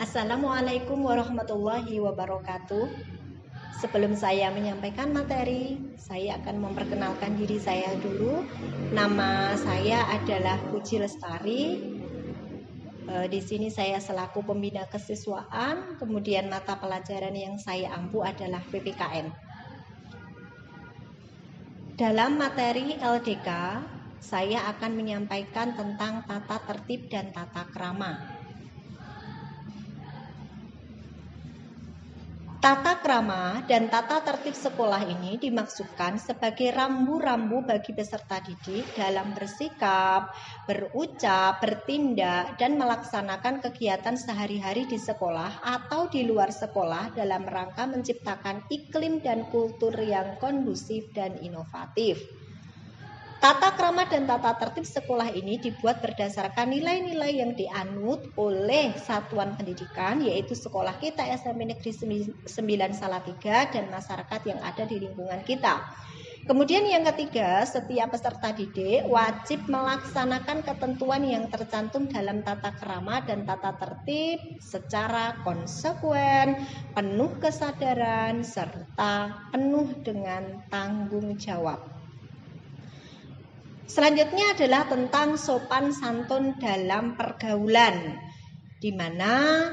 Assalamualaikum warahmatullahi wabarakatuh. Sebelum saya menyampaikan materi, saya akan memperkenalkan diri saya dulu. Nama saya adalah Puji Lestari. Di sini saya selaku pembina kesiswaan, kemudian mata pelajaran yang saya ampu adalah PPKN. Dalam materi LDK, saya akan menyampaikan tentang tata tertib dan tata krama. Tata krama dan tata tertib sekolah ini dimaksudkan sebagai rambu-rambu bagi peserta didik dalam bersikap, berucap, bertindak, dan melaksanakan kegiatan sehari-hari di sekolah atau di luar sekolah dalam rangka menciptakan iklim dan kultur yang kondusif dan inovatif. Tata krama dan tata tertib sekolah ini dibuat berdasarkan nilai-nilai yang dianut oleh satuan pendidikan, yaitu sekolah kita SMP Negeri 9 Salatiga dan masyarakat yang ada di lingkungan kita. Kemudian yang ketiga, setiap peserta didik wajib melaksanakan ketentuan yang tercantum dalam tata krama dan tata tertib secara konsekuen, penuh kesadaran, serta penuh dengan tanggung jawab. Selanjutnya adalah tentang sopan santun dalam pergaulan, di mana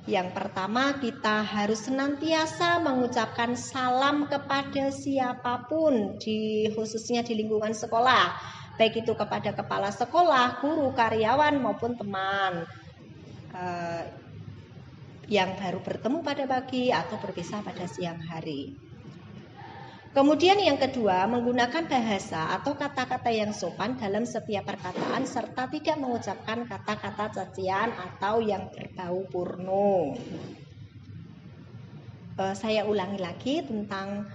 yang pertama kita harus senantiasa mengucapkan salam kepada siapapun, khususnya di lingkungan sekolah, baik itu kepada kepala sekolah, guru, karyawan maupun teman yang baru bertemu pada pagi atau berpisah pada siang hari. Kemudian yang kedua, menggunakan bahasa atau kata-kata yang sopan dalam setiap perkataan serta tidak mengucapkan kata-kata cacian atau yang berbau porno. Saya ulangi lagi tentang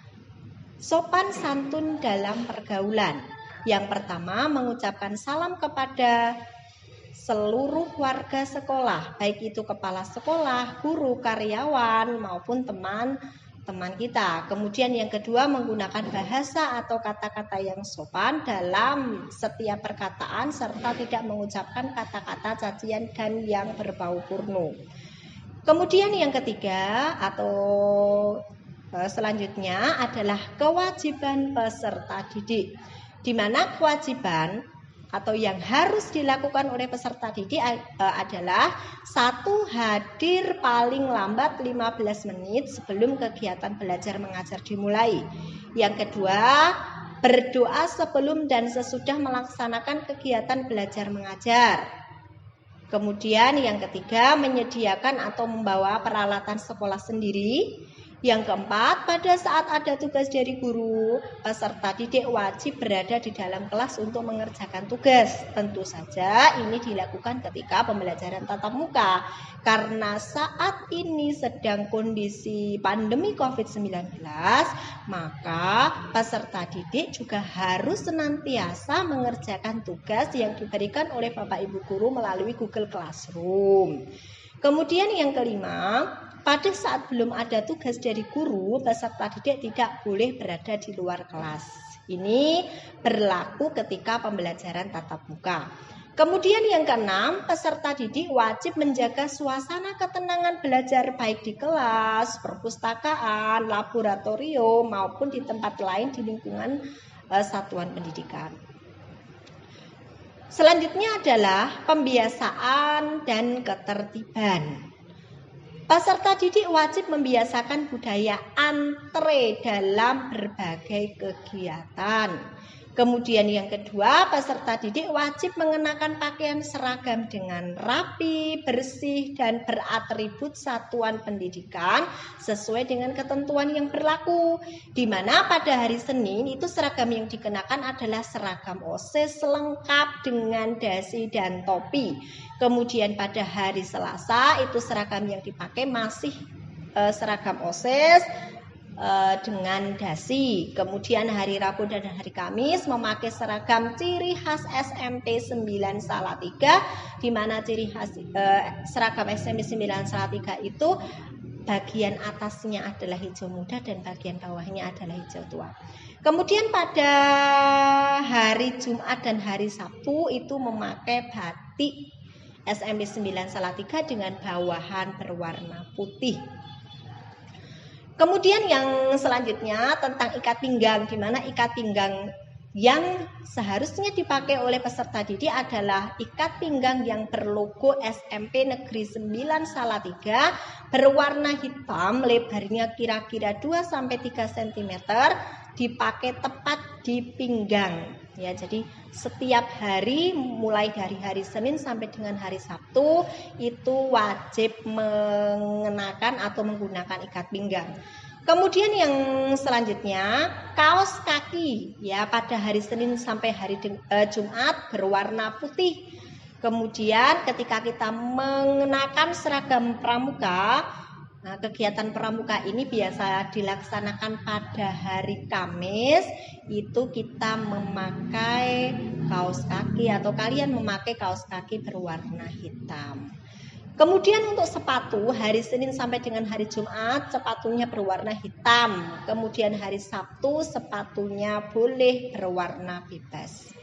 sopan santun dalam pergaulan. Yang pertama, mengucapkan salam kepada seluruh warga sekolah, baik itu kepala sekolah, guru, karyawan maupun teman kita. Kemudian yang kedua, menggunakan bahasa atau kata-kata yang sopan dalam setiap perkataan serta tidak mengucapkan kata-kata cacian dan yang berbau porno. Kemudian yang ketiga atau selanjutnya adalah kewajiban peserta didik, di mana kewajiban atau yang harus dilakukan oleh peserta didik adalah 1. Hadir paling lambat 15 menit sebelum kegiatan belajar mengajar dimulai. Yang kedua, berdoa sebelum dan sesudah melaksanakan kegiatan belajar mengajar. Kemudian yang ketiga, menyediakan atau membawa peralatan sekolah sendiri. Yang keempat, pada saat ada tugas dari guru, peserta didik wajib berada di dalam kelas untuk mengerjakan tugas. Tentu saja ini dilakukan ketika pembelajaran tatap muka, karena saat ini sedang kondisi pandemi COVID-19, maka peserta didik juga harus senantiasa mengerjakan tugas yang diberikan oleh Bapak Ibu Guru melalui Google Classroom. Kemudian yang kelima, pada saat belum ada tugas dari guru, peserta didik tidak boleh berada di luar kelas. Ini berlaku ketika pembelajaran tatap muka. Kemudian yang keenam, peserta didik wajib menjaga suasana ketenangan belajar baik di kelas, perpustakaan, laboratorium maupun di tempat lain di lingkungan satuan pendidikan. Selanjutnya adalah pembiasaan dan ketertiban. Peserta didik wajib membiasakan budaya antre dalam berbagai kegiatan. Kemudian yang kedua, peserta didik wajib mengenakan pakaian seragam dengan rapi, bersih, dan beratribut satuan pendidikan sesuai dengan ketentuan yang berlaku. Di mana pada hari Senin itu seragam yang dikenakan adalah seragam OSIS lengkap dengan dasi dan topi. Kemudian pada hari Selasa itu seragam yang dipakai masih seragam OSIS dengan dasi. Kemudian hari Rabu dan hari Kamis memakai seragam ciri khas SMP 9 Salatiga, di mana ciri khas seragam SMP 9 Salatiga itu bagian atasnya adalah hijau muda dan bagian bawahnya adalah hijau tua. Kemudian pada hari Jumat dan hari Sabtu itu memakai batik SMP 9 Salatiga dengan bawahan berwarna putih. Kemudian yang selanjutnya tentang ikat pinggang, di mana ikat pinggang yang seharusnya dipakai oleh peserta didik adalah ikat pinggang yang berlogo SMP Negeri 9 Salatiga berwarna hitam, lebarnya kira-kira 2-3 cm, dipakai tepat di pinggang. Ya, jadi setiap hari mulai dari hari Senin sampai dengan hari Sabtu itu wajib mengenakan atau menggunakan ikat pinggang. Kemudian yang selanjutnya kaos kaki ya pada hari Senin sampai hari Jumat berwarna putih. Kemudian ketika kita mengenakan seragam pramuka, nah, kegiatan pramuka ini biasa dilaksanakan pada hari Kamis, itu kita memakai kaos kaki atau kalian memakai kaos kaki berwarna hitam. Kemudian untuk sepatu, hari Senin sampai dengan hari Jumat sepatunya berwarna hitam. Kemudian hari Sabtu sepatunya boleh berwarna bebas.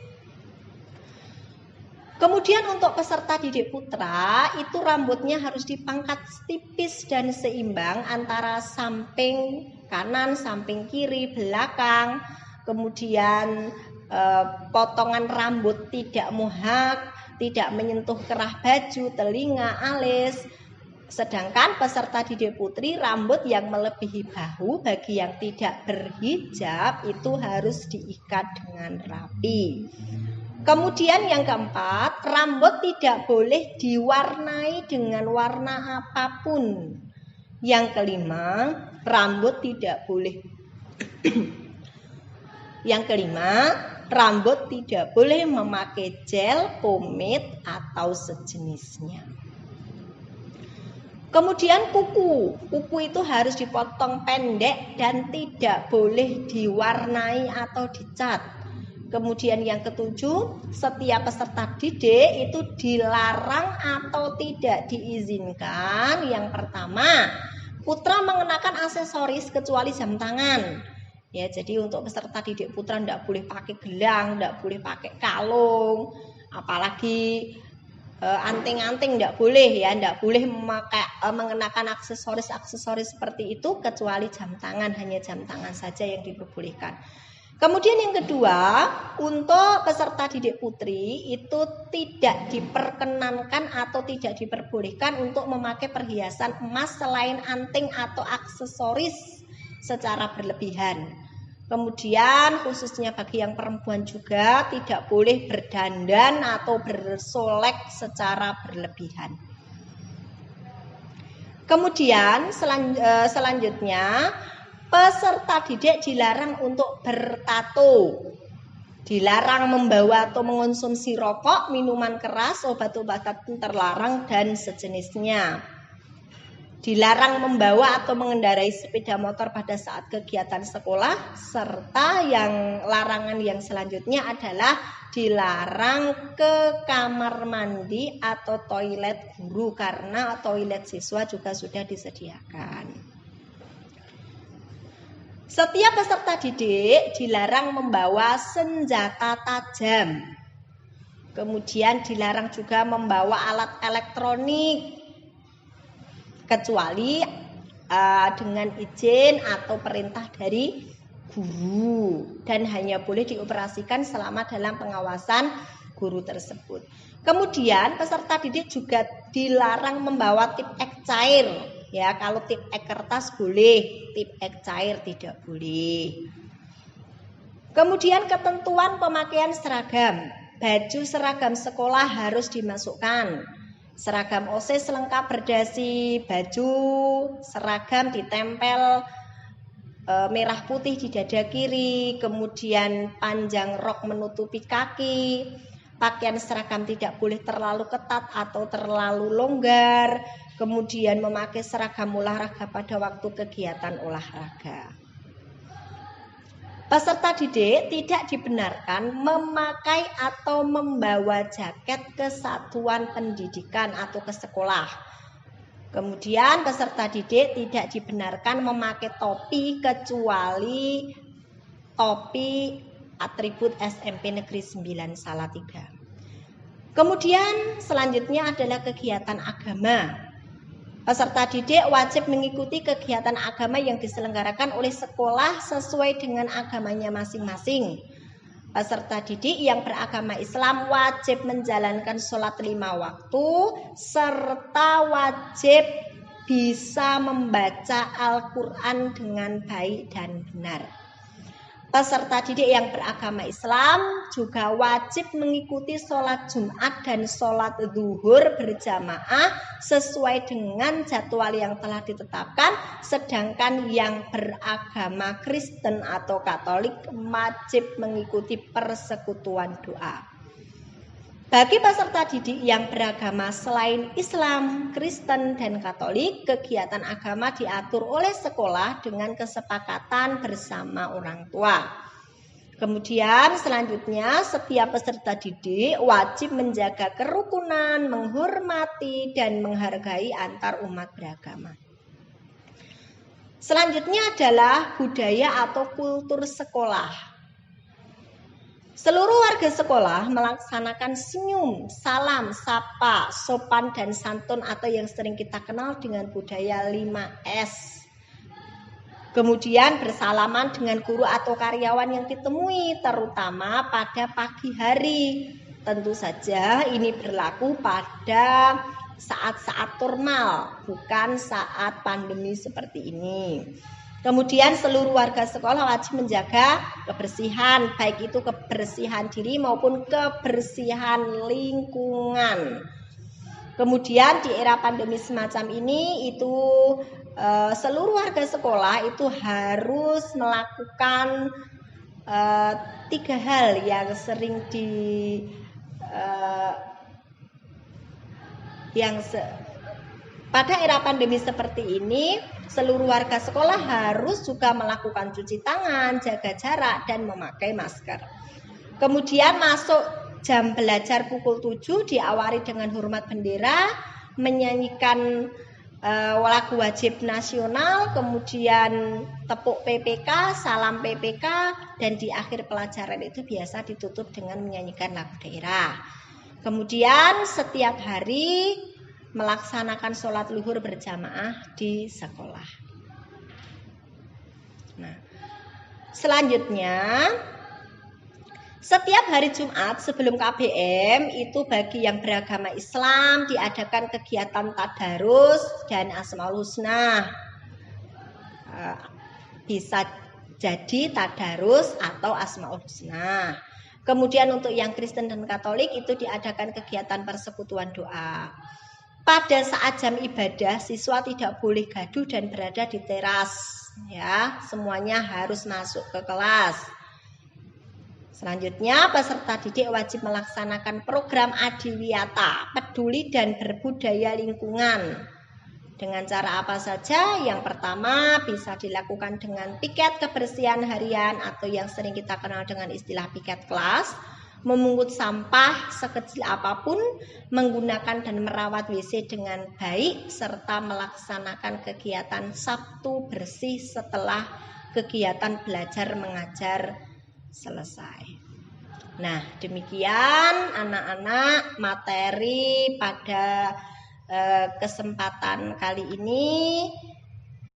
Kemudian untuk peserta didik putra itu rambutnya harus dipangkat tipis dan seimbang antara samping kanan, samping kiri, belakang. Kemudian potongan rambut tidak mohak, tidak menyentuh kerah baju, telinga, alis. Sedangkan peserta didik putri rambut yang melebihi bahu bagi yang tidak berhijab itu harus diikat dengan rapi. Kemudian yang keempat, rambut tidak boleh diwarnai dengan warna apapun. Yang kelima, rambut tidak boleh Yang kelima, rambut tidak boleh memakai gel, pomade atau sejenisnya. Kemudian kuku itu harus dipotong pendek dan tidak boleh diwarnai atau dicat. Kemudian yang ketujuh, setiap peserta didik itu dilarang atau tidak diizinkan. Yang pertama, putra mengenakan aksesoris kecuali jam tangan. Ya, jadi untuk peserta didik putra tidak boleh pakai gelang, tidak boleh pakai kalung, apalagi anting-anting tidak boleh ya, tidak boleh mengenakan aksesoris seperti itu kecuali jam tangan, hanya jam tangan saja yang diperbolehkan. Kemudian yang kedua, untuk peserta didik putri itu tidak diperkenankan atau tidak diperbolehkan untuk memakai perhiasan emas selain anting atau aksesoris secara berlebihan. Kemudian khususnya bagi yang perempuan juga tidak boleh berdandan atau bersolek secara berlebihan. Kemudian selanjutnya peserta didik dilarang untuk bertato, dilarang membawa atau mengonsumsi rokok, minuman keras, obat-obatan terlarang dan sejenisnya. Dilarang membawa atau mengendarai sepeda motor pada saat kegiatan sekolah, serta yang larangan yang selanjutnya adalah dilarang ke kamar mandi atau toilet guru karena toilet siswa juga sudah disediakan. Setiap peserta didik dilarang membawa senjata tajam. Kemudian dilarang juga membawa alat elektronik kecuali dengan izin atau perintah dari guru dan hanya boleh dioperasikan selama dalam pengawasan guru tersebut. Kemudian peserta didik juga dilarang membawa tip ek cair. Ya, kalau tip ek kertas boleh, tip ek cair tidak boleh. Kemudian ketentuan pemakaian seragam. Baju seragam sekolah harus dimasukkan. Seragam OSIS lengkap berdasi, baju seragam ditempel merah putih di dada kiri, kemudian panjang rok menutupi kaki. Pakaian seragam tidak boleh terlalu ketat atau terlalu longgar. Kemudian memakai seragam olahraga pada waktu kegiatan olahraga. Peserta didik tidak dibenarkan memakai atau membawa jaket ke satuan pendidikan atau ke sekolah. Kemudian peserta didik tidak dibenarkan memakai topi kecuali topi atribut SMP Negeri 9 Salatiga. Kemudian selanjutnya adalah kegiatan agama. Peserta didik wajib mengikuti kegiatan agama yang diselenggarakan oleh sekolah sesuai dengan agamanya masing-masing. Peserta didik yang beragama Islam wajib menjalankan sholat 5 waktu serta wajib bisa membaca Al-Quran dengan baik dan benar. Peserta didik yang beragama Islam juga wajib mengikuti sholat Jumat dan sholat zuhur berjamaah sesuai dengan jadwal yang telah ditetapkan. Sedangkan yang beragama Kristen atau Katolik wajib mengikuti persekutuan doa. Bagi peserta didik yang beragama selain Islam, Kristen, dan Katolik, kegiatan agama diatur oleh sekolah dengan kesepakatan bersama orang tua. Kemudian selanjutnya setiap peserta didik wajib menjaga kerukunan, menghormati, dan menghargai antar umat beragama. Selanjutnya adalah budaya atau kultur sekolah. Seluruh warga sekolah melaksanakan senyum, salam, sapa, sopan, dan santun atau yang sering kita kenal dengan budaya 5S. Kemudian bersalaman dengan guru atau karyawan yang ditemui, terutama pada pagi hari. Tentu saja ini berlaku pada saat-saat normal, bukan saat pandemi seperti ini. Kemudian seluruh warga sekolah wajib menjaga kebersihan, baik itu kebersihan diri maupun kebersihan lingkungan. Kemudian di era pandemi semacam ini itu seluruh warga sekolah itu harus melakukan 3 hal yang sering pada era pandemi seperti ini, seluruh warga sekolah harus juga melakukan cuci tangan, jaga jarak, dan memakai masker. Kemudian masuk jam belajar pukul 7 diawali dengan hormat bendera, menyanyikan lagu wajib nasional, kemudian tepuk PPK, salam PPK, dan di akhir pelajaran itu biasa ditutup dengan menyanyikan lagu daerah. Kemudian setiap hari melaksanakan sholat luhur berjamaah di sekolah. Nah, selanjutnya setiap hari Jumat sebelum KBM itu bagi yang beragama Islam diadakan kegiatan tadarus dan Asmaul Husna. Bisa jadi tadarus atau Asmaul Husna. Kemudian untuk yang Kristen dan Katolik itu diadakan kegiatan persekutuan doa. Pada saat jam ibadah, siswa tidak boleh gaduh dan berada di teras. Ya, semuanya harus masuk ke kelas. Selanjutnya, peserta didik wajib melaksanakan program adiwiyata, peduli dan berbudaya lingkungan. Dengan cara apa saja? Yang pertama bisa dilakukan dengan piket kebersihan harian atau yang sering kita kenal dengan istilah piket kelas. Memungut sampah sekecil apapun, menggunakan dan merawat WC dengan baik, serta melaksanakan kegiatan Sabtu bersih setelah kegiatan belajar mengajar selesai. Nah, demikian anak-anak materi pada kesempatan kali ini.